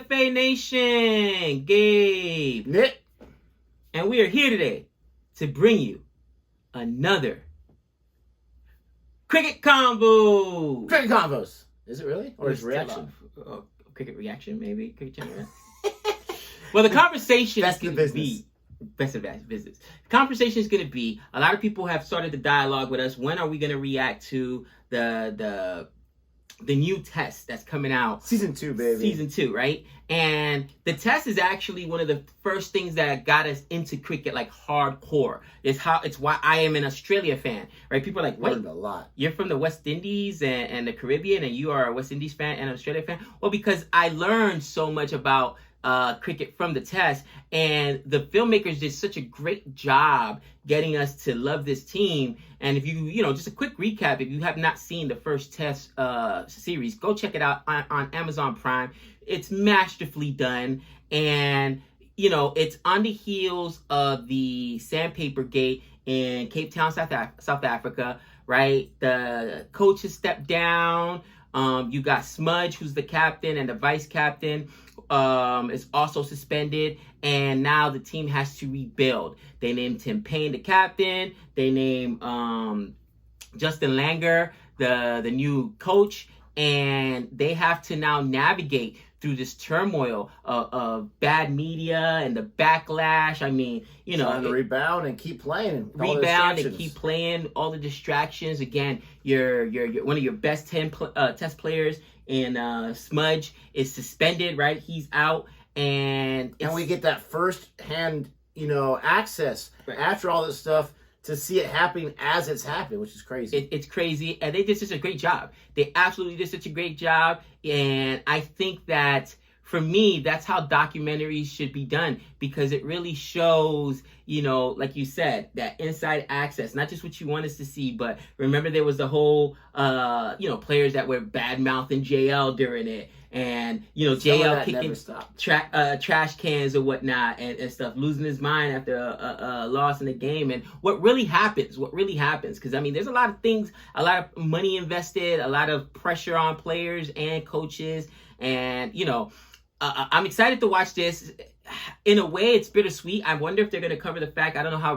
CFA Nation, Gabe, Nick, and we are here today to bring you another Cricket Convo. Cricket Convos. Is it really? Or is it reaction? Cricket reaction, maybe? Cricket channel. Well, the conversation is going to be best of business. The conversation is going to be, a lot of people have started the dialogue with us. When are we going to react to the new test that's coming out? Season 2, baby. Season 2, right? And the test is actually one of the first things that got us into cricket, like hardcore. It's why I am an Australia fan, right? People are like, wait, learned a lot. You're from the West Indies and the Caribbean, and you are a West Indies fan and an Australia fan? Well, because I learned so much about cricket from the test, and the filmmakers did such a great job getting us to love this team. And if you just a quick recap, if you have not seen the first test series, go check it out on Amazon Prime. It's masterfully done, and it's on the heels of the Sandpaper Gate in Cape Town, South Africa, right? The coach has stepped down. You got Smudge, who's the captain, and the vice captain is also suspended, and now the team has to rebuild. They named Tim Payne the captain. They named Justin Langer the new coach, and they have to now navigate through this turmoil of bad media and the backlash. I mean, trying to rebound and keep playing. Keep playing. All the distractions. Again, you're one of your best 10 test players in Smudge is suspended, right? He's out, and we get that first-hand, access after all this stuff to see it happening as it's happening, which is crazy. It's crazy, and they did such a great job. They absolutely did such a great job, and I think that, for me, that's how documentaries should be done, because it really shows, like you said, that inside access, not just what you want us to see, but remember there was the whole, players that were bad-mouthing JL during it, and, JL kicking trash cans or whatnot and stuff, losing his mind after a loss in the game. And what really happens, because, there's a lot of things, a lot of money invested, a lot of pressure on players and coaches, and, I'm excited to watch this. In a way, it's bittersweet. I wonder if they're going to cover the fact, I don't know how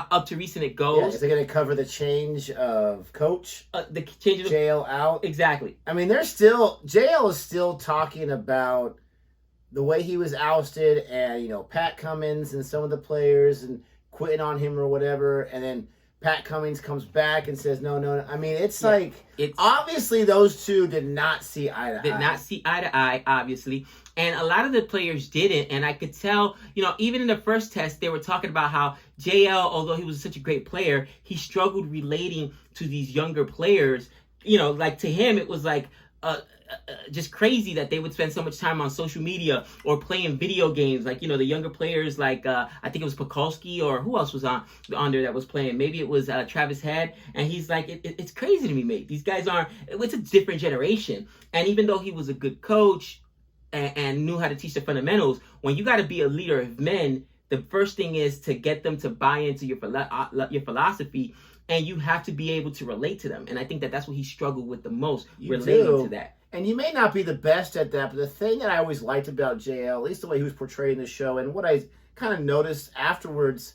up to recent it goes. Yeah, is they going to cover the change of coach? The change of JL out? Exactly. JL is still talking about the way he was ousted and, Pat Cummins and some of the players and quitting on him or whatever. And then Pat Cummins comes back and says, no. It's obviously those two did not see eye to eye. Did not see eye to eye, obviously. And a lot of the players didn't. And I could tell, even in the first test, they were talking about how JL, although he was such a great player, he struggled relating to these younger players. Like to him, it was like just crazy that they would spend so much time on social media or playing video games. Like, the younger players, like I think it was Pekulski, or who else was on there that was playing? Maybe it was Travis Head. And he's like, it's crazy to me, mate. These guys it's a different generation. And even though he was a good coach and knew how to teach the fundamentals, when you got to be a leader of men, the first thing is to get them to buy into your philosophy, and you have to be able to relate to them. And I think that's what he struggled with the most, relating to that. And you may not be the best at that, but the thing that I always liked about JL, at least the way he was portraying the show, and what I kind of noticed afterwards,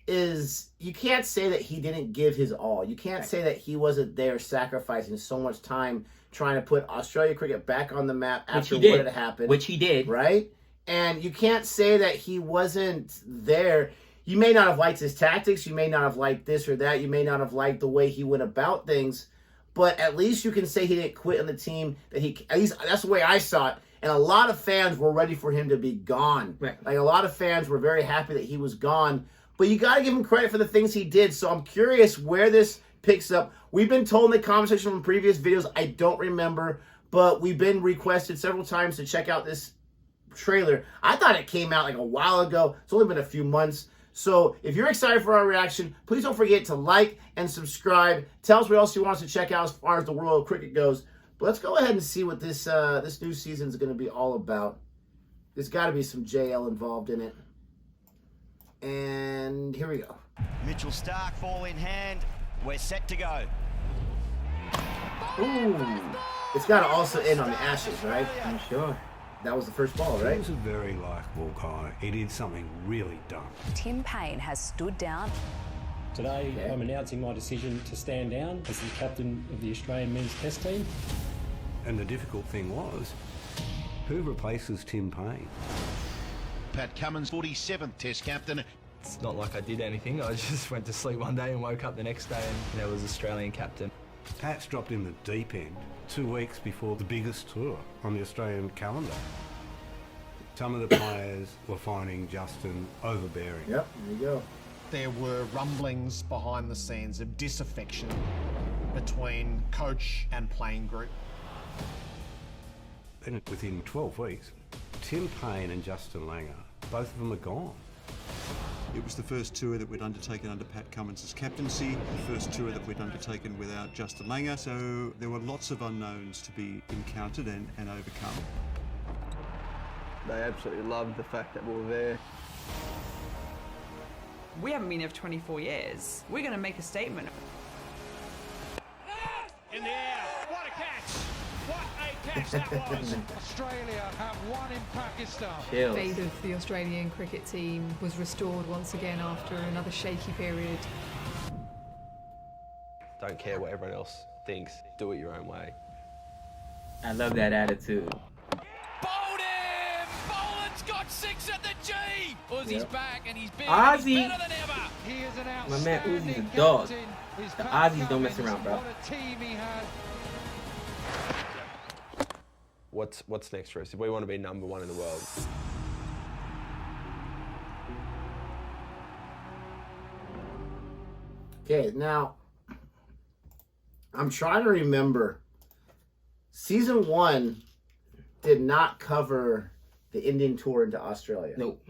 is you can't say that he didn't give his all. You can't say that he wasn't there sacrificing so much time trying to put Australia cricket back on the map after what had happened. Which he did. Right? And you can't say that he wasn't there. You may not have liked his tactics. You may not have liked this or that. You may not have liked the way he went about things. But at least you can say he didn't quit on the team. At least that's the way I saw it. And a lot of fans were ready for him to be gone. Right. Like, a lot of fans were very happy that he was gone. But you got to give him credit for the things he did. So I'm curious where this picks up. We've been told in the conversation from previous videos, I don't remember, but we've been requested several times to check out this trailer. I thought it came out like a while ago. It's only been a few months. So if you're excited for our reaction, please don't forget to like and subscribe. Tell us what else you want us to check out as far as the world of cricket goes. But let's go ahead and see what this new season is going to be all about. There's got to be some JL involved in it. And here we go. Mitchell Stark, ball in hand. We're set to go. Ooh. It's got to also end on the Ashes, right? I'm sure. That was the first ball, He right? was a very likeable guy. He did something really dumb. Tim Payne has stood down. Today, I'm announcing my decision to stand down as the captain of the Australian men's test team. And the difficult thing was, who replaces Tim Payne? Pat Cummins, 47th Test captain. It's not like I did anything. I just went to sleep one day and woke up the next day and there was Australian captain. Pat's dropped in the deep end 2 weeks before the biggest tour on the Australian calendar. Some of the players were finding Justin overbearing. Yep, there you go. There were rumblings behind the scenes of disaffection between coach and playing group. Then within 12 weeks, Tim Payne and Justin Langer, both of them are gone. It was the first tour that we'd undertaken under Pat Cummins' captaincy, the first tour that we'd undertaken without Justin Langer, so there were lots of unknowns to be encountered and overcome. They absolutely loved the fact that we were there. We haven't been there for 24 years. We're going to make a statement. In the air. What a catch! What a catch that was! Australia have won in Pakistan. Chills. Faith of the Australian cricket team was restored once again after another shaky period. Don't care what everyone else thinks. Do it your own way. I love that attitude. Bowled him! Boland's got 6 at the G! Uzi's back and he's big. Ozzy. He's better than ever. He is an My man outstanding Uzi's a dog. captain. His The Pat Aussies don't mess Cummins, around, bro. What a team he has. What's next for us? If we want to be number one in the world. Okay, now I'm trying to remember. Season 1 did not cover the Indian tour into Australia. Nope.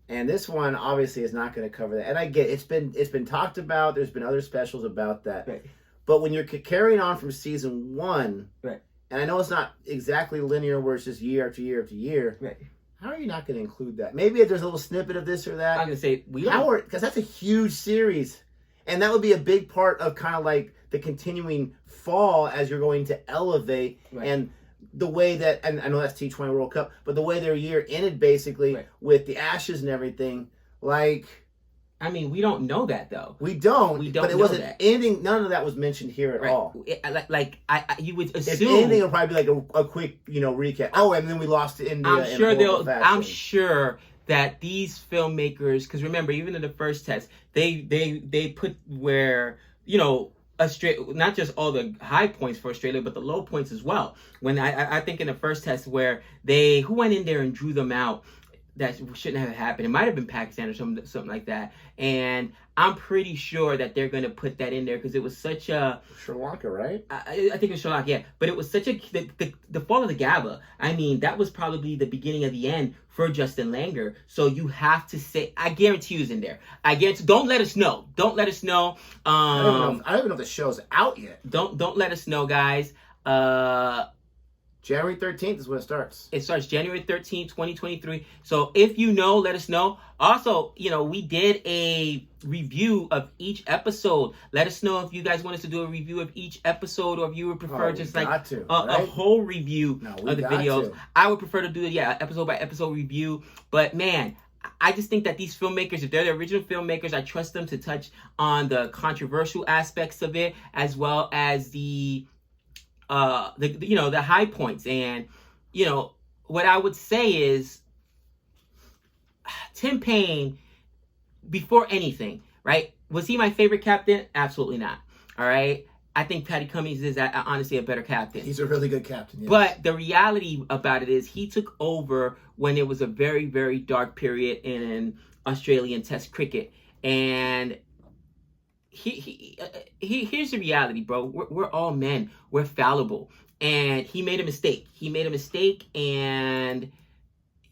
And this one obviously is not going to cover that. And I get it's been talked about. There's been other specials about that. Right. But when you're carrying on from season 1, Right. and I know it's not exactly linear where it's just year after year after year. Right. How are you not going to include that? Maybe if there's a little snippet of this or that. I'm gonna say because that's a huge series, and that would be a big part of kind of like the continuing fall as you're going to elevate and the way that, and I know that's T20 World Cup, but the way their year ended basically with the Ashes and everything, like. I mean, we don't know that though. We don't. But it know wasn't that. ending. None of that was mentioned here at all. You would assume. If anything, it'll probably be like a quick, recap. Oh, and then we lost to India. I'm sure that these filmmakers, because remember, even in the first test, they put where not just all the high points for Australia, but the low points as well. When I think in the first test where who went in there and drew them out. That shouldn't have happened. It might have been Pakistan or something like that. And I'm pretty sure that they're going to put that in there because it was such a... Sri Lanka, right? I think it was Sri Lanka, yeah. But it was such a... The fall of the Gabba, I mean, that was probably the beginning of the end for Justin Langer. So you have to say... I guarantee he's in there. I guarantee... Don't let us know. Don't let us know. I don't even know if the show's out yet. Don't let us know, guys. January 13th is when it starts. It starts January 13th, 2023. So if you know, let us know. Also, we did a review of each episode. Let us know if you guys want us to do a review of each episode or if you would prefer a whole review of the videos. I would prefer to do episode by episode review. But man, I just think that these filmmakers, if they're the original filmmakers, I trust them to touch on the controversial aspects of it as well as the high points. And what I would say is Tim Payne, before anything, right, was he my favorite captain? Absolutely not. All right, I think Patty Cummins is honestly a better captain. He's a really good captain, yes. But the reality about it is he took over when it was a very, very dark period in Australian Test cricket. And here's the reality, bro. We're all men. We're fallible. And he made a mistake. And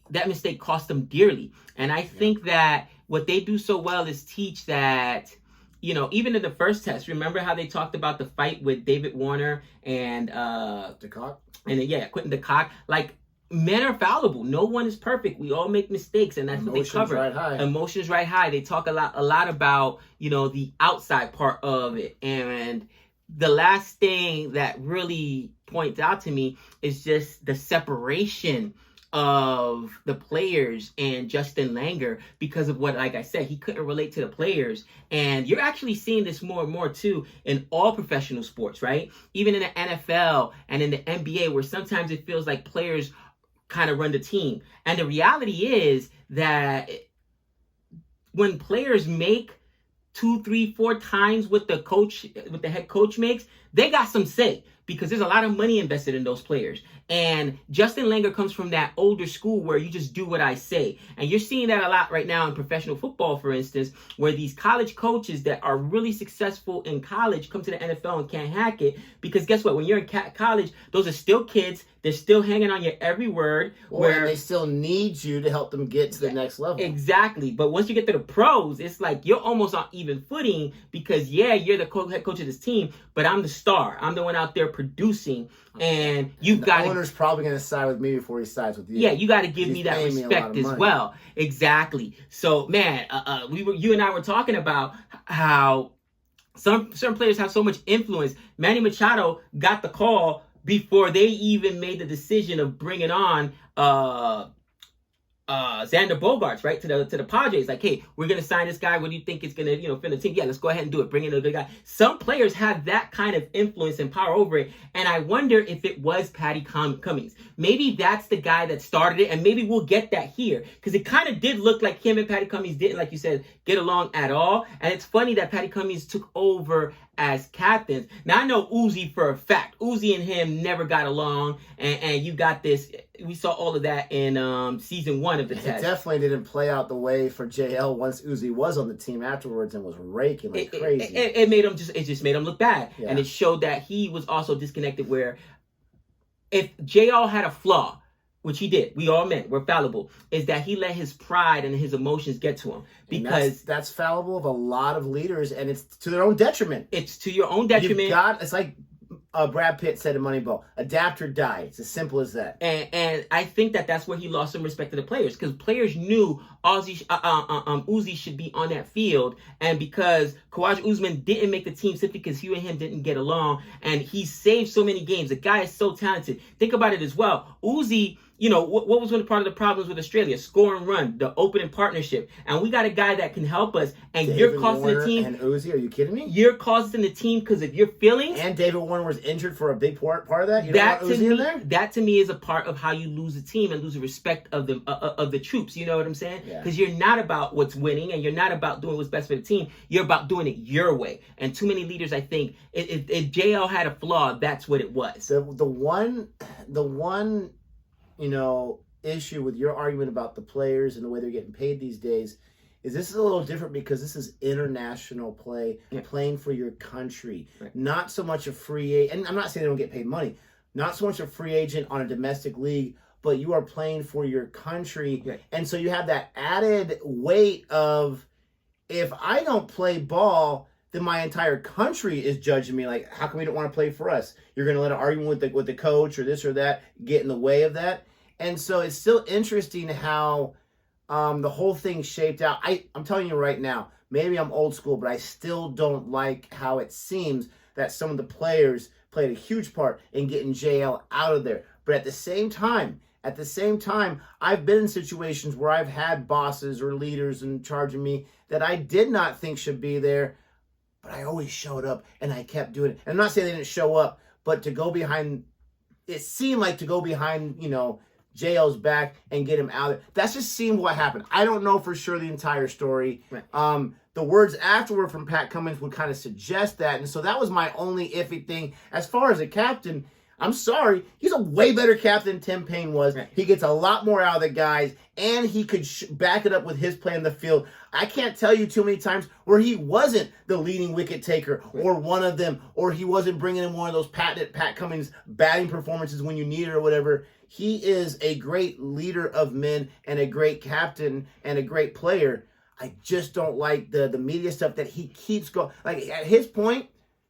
that mistake cost him dearly. And I think that what they do so well is teach that, even in the first test, remember how they talked about the fight with David Warner and de Kock? And Quentin de Kock? Like, men are fallible. No one is perfect. We all make mistakes, and that's what they cover. Emotions right high. They talk a lot about, the outside part of it. And the last thing that really points out to me is just the separation of the players and Justin Langer because of what, like I said, he couldn't relate to the players. And you're actually seeing this more and more too in all professional sports, right? Even in the NFL and in the NBA, where sometimes it feels like players kind of run the team. And the reality is that when players make 2, 3, 4 times what the head coach makes, they got some say because there's a lot of money invested in those players. And Justin Langer comes from that older school where you just do what I say. And you're seeing that a lot right now in professional football, for instance, where these college coaches that are really successful in college come to the NFL and can't hack it. Because guess what? When you're in college, those are still kids. They're still hanging on your every word. Where they still need you to help them get to the next level. Exactly. But once you get to the pros, it's like you're almost on even footing because, yeah, you're the head coach of this team, but I'm the star. I'm the one out there producing. And you've got the owner's probably going to side with me before he sides with you. Yeah, you got to give me that respect as well. Exactly. So, man, you and I were talking about how certain players have so much influence. Manny Machado got the call before they even made the decision of bringing on Xander Bogaerts, right, to the Padres. Like, hey, we're gonna sign this guy. What do you think is gonna, fit the team? Yeah, let's go ahead and do it. Bring in a good guy. Some players have that kind of influence and power over it, and I wonder if it was Patty Cummings. Maybe that's the guy that started it, and maybe we'll get that here because it kind of did look like him and Patty Cummings didn't, like you said, get along at all. And it's funny that Patty Cummings took over as captains. Now, I know Uzi for a fact. Uzi and him never got along, and you got this. We saw all of that in season 1 of the test. It definitely didn't play out the way for JL once Uzi was on the team afterwards and was raking like crazy. It made him just made him look bad. Yeah. And it showed that he was also disconnected where if JL had a flaw, which he did, we all men, we're fallible, is that he let his pride and his emotions get to him. Because that's fallible of a lot of leaders, and it's to their own detriment. It's to your own detriment. It's like Brad Pitt said in Moneyball, adapt or die. It's as simple as that. And I think that's where he lost some respect to the players because players knew Uzi should be on that field, and because Khawaja Usman didn't make the team simply because you and him didn't get along, and he saved so many games. The guy is so talented. Think about it as well. Uzi, what was one part of the problems with Australia? Score and run, the opening partnership. And we got a guy that can help us. And David you're costing Warner the team. And Uzi, are you kidding me? You're costing the team because of your feelings. And David Warner was injured for a big part of that. You don't want Uzi in there? That to me is a part of how you lose a team and lose the respect of the troops. You know what I'm saying? Because you're not about what's winning and you're not about doing what's best for the team. You're about doing it your way. And too many leaders, I think, if JL had a flaw, that's what it was. The one issue with your argument about the players and the way they're getting paid these days is this is a little different because this is international play, playing for your country, not so much a free agent. And I'm not saying they don't get paid money, not so much a free agent on a domestic league, but you are playing for your country. And so you have that added weight of, if I don't play ball, then my entire country is judging me like, how come you don't want to play for us? You're going to let an argument with the coach or this or that get in the way of that. And so it's still interesting how the whole thing shaped out. I'm telling you right now, maybe I'm old school, but I still don't like how it seems that some of the players played a huge part in getting JL out of there. But at the same time, I've been in situations where I've had bosses or leaders in charge of me that I did not think should be there, but I always showed up and I kept doing it. And I'm not saying they didn't show up, but to go behind, it seemed like to go behind, JL's back and get him out of it. That's just seemed what happened. I don't know for sure the entire story. The words afterward from Pat Cummings would kind of suggest that. And so that was my only iffy thing. As far as a captain, I'm sorry, he's a way better captain than Tim Payne was. He gets a lot more out of the guys, and he could back it up with his play in the field. I can't tell you too many times where he wasn't the leading wicket taker or one of them, or he wasn't bringing in one of those Pat Cummings batting performances when you need it or whatever. He is a great leader of men and a great captain and a great player. I just don't like the media stuff that he keeps going. Like, at his point,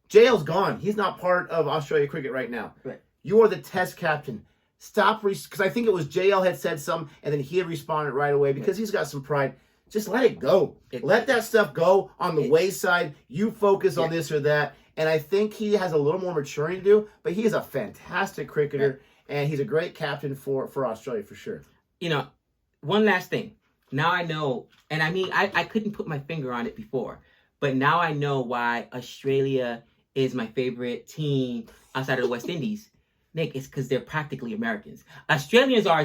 JL's gone. He's not part of Australia cricket right now. You are the test captain. Stop, because I think it was JL had said something, and then he had responded right away because he's got some pride. Just let it go. Let that stuff go on the wayside. You focus on this or that. And I think he has a little more maturing to do, but he is a fantastic cricketer. And he's a great captain for Australia for sure. one last thing. Now I know, and I mean, I couldn't put my finger on it before, but now I know why Australia is my favorite team outside of the West Indies. Nick, it's because they're practically Americans. Australians are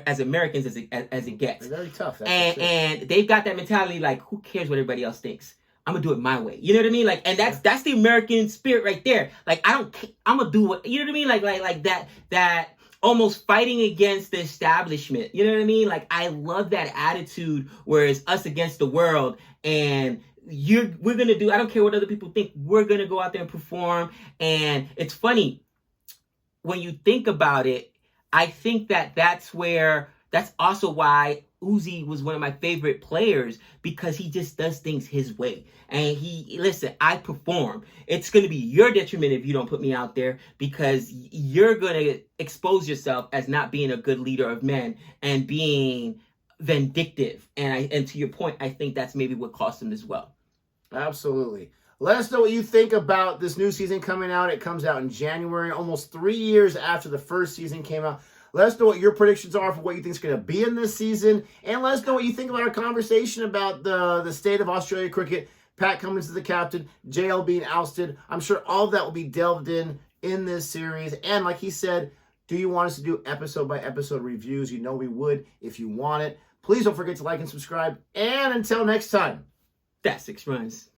as Americans as it gets. They're very tough. And they've got that mentality like, who cares what everybody else thinks? I'm gonna do it my way. You know what I mean? Like, and that's the American spirit right there. Like, I'm gonna do what, you know what I mean? Like that almost fighting against the establishment. You know what I mean? Like, I love that attitude where it's us against the world, and we're gonna do, I don't care what other people think, we're gonna go out there and perform. And it's funny when you think about it. I think that's also why Uzi was one of my favorite players, because he just does things his way. And listen, I perform. It's going to be your detriment if you don't put me out there, because you're going to expose yourself as not being a good leader of men and being vindictive. And to your point, I think that's maybe what cost him as well. Absolutely. Let us know what you think about this new season coming out. It comes out in January, almost 3 years after the first season came out. Let us know what your predictions are for what you think is going to be in this season. And let us know what you think about our conversation about the state of Australia cricket. Pat Cummins is the captain, JL being ousted. I'm sure all of that will be delved in this series. And like he said, do you want us to do episode-by-episode reviews? You know we would if you want it. Please don't forget to like and subscribe. And until next time. That's 6 runs.